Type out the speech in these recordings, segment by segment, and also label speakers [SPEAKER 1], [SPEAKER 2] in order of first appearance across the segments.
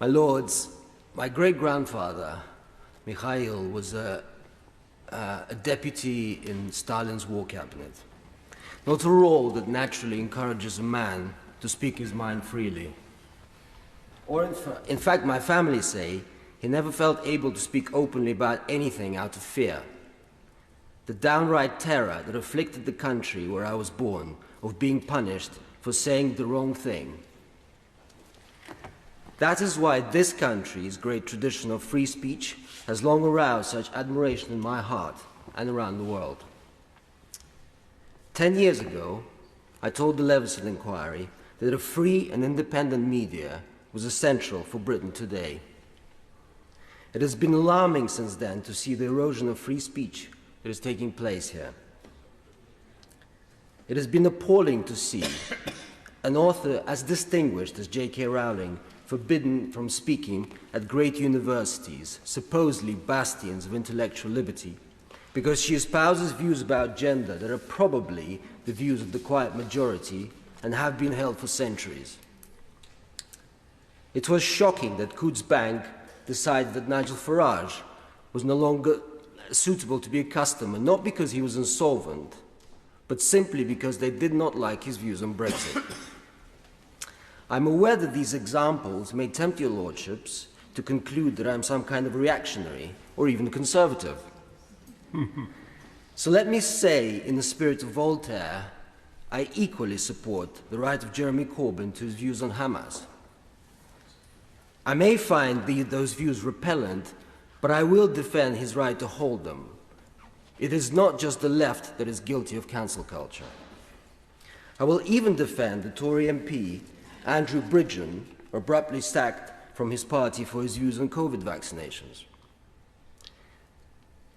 [SPEAKER 1] My lords, my great-grandfather, Mikhail, was a deputy in Stalin's war cabinet. Not a role that naturally encourages a man to speak his mind freely. Or in fact, my family say he never felt able to speak openly about anything out of fear. The downright terror that afflicted the country where I was born of being punished for saying the wrong thing. That is why this country's great tradition of free speech has long aroused such admiration in my heart and around the world. 10 years ago, I told the Levedev inquiry that a free and independent media was essential for Britain today. It has been alarming since then to see the erosion of free speech that is taking place here. It has been appalling to see an author as distinguished as J.K. Rowling forbidden from speaking at great universities, supposedly bastions of intellectual liberty, because she espouses views about gender that are probably the views of the quiet majority and have been held for centuries. It was shocking that Coutts Bank decided that Nigel Farage was no longer suitable to be a customer, not because he was insolvent, but simply because they did not like his views on Brexit. I'm aware that these examples may tempt your lordships to conclude that I'm some kind of reactionary or even conservative. So let me say, in the spirit of Voltaire, I equally support the right of Jeremy Corbyn to his views on Hamas. I may find those views repellent, but I will defend his right to hold them. It is not just the left that is guilty of cancel culture. I will even defend the Tory MP, Andrew Bridgen, abruptly sacked from his party for his views on COVID vaccinations.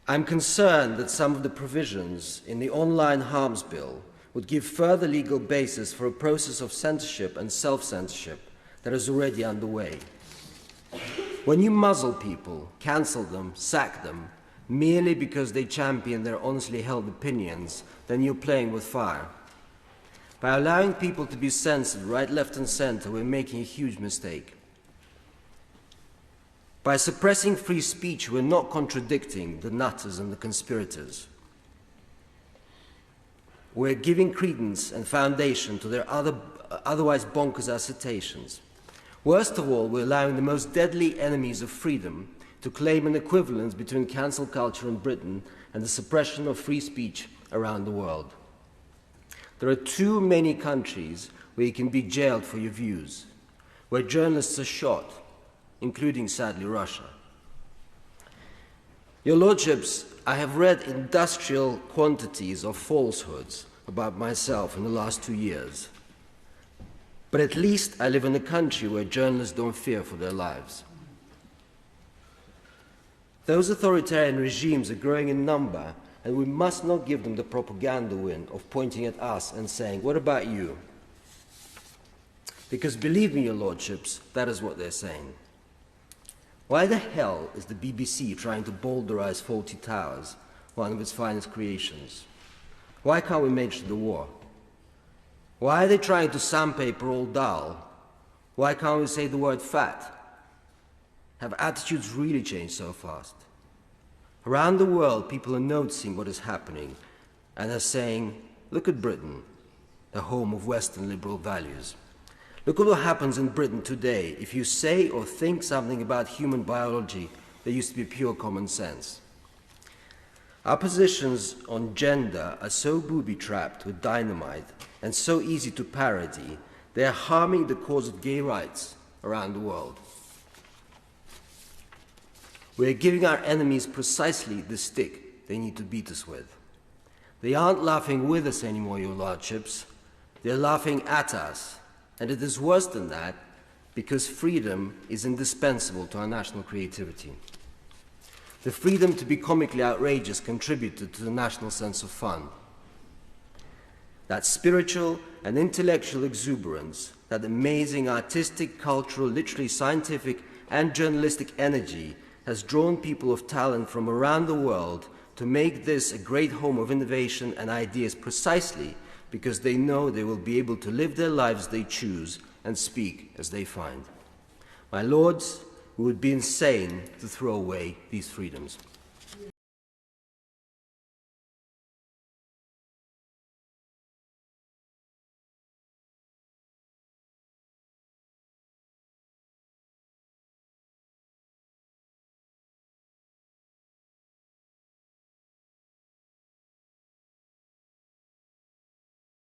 [SPEAKER 1] I'm concerned that some of the provisions in the Online Harms Bill would give further legal basis for a process of censorship and self-censorship that is already underway. When you muzzle people, cancel them, sack them, merely because they champion their honestly held opinions, then you're playing with fire. By allowing people to be censored right, left and center, we're making a huge mistake. By suppressing free speech, we're not contradicting the nutters and the conspirators. We're giving credence and foundation to their otherwise bonkers assertions. Worst of all, we're allowing the most deadly enemies of freedom to claim an equivalence between cancel culture in Britain and the suppression of free speech around the world. There are too many countries where you can be jailed for your views, where journalists are shot, including, sadly, Russia. Your lordships, I have read industrial quantities of falsehoods about myself in the last 2 years. But at least I live in a country where journalists don't fear for their lives. Those authoritarian regimes are growing in number, and we must not give them the propaganda win of pointing at us and saying, "What about you?" Because believe me, your lordships, that is what they're saying. Why the hell is the BBC trying to boulderize Fawlty Towers, one of its finest creations? Why can't we mention the war? Why are they trying to sandpaper all Dal? Why can't we say the word fat? Have attitudes really changed so fast? Around the world, people are noticing what is happening and are saying, look at Britain, the home of Western liberal values. Look at what happens in Britain today if you say or think something about human biology that used to be pure common sense. Our positions on gender are so booby-trapped with dynamite and so easy to parody, they are harming the cause of gay rights around the world. We are giving our enemies precisely the stick they need to beat us with. They aren't laughing with us anymore, your lordships. They're laughing at us. And it is worse than that, because freedom is indispensable to our national creativity. The freedom to be comically outrageous contributed to the national sense of fun. That spiritual and intellectual exuberance, that amazing artistic, cultural, literary, scientific, and journalistic energy has drawn people of talent from around the world to make this a great home of innovation and ideas precisely because they know they will be able to live their lives they choose and speak as they find. My lords, we would be insane to throw away these freedoms.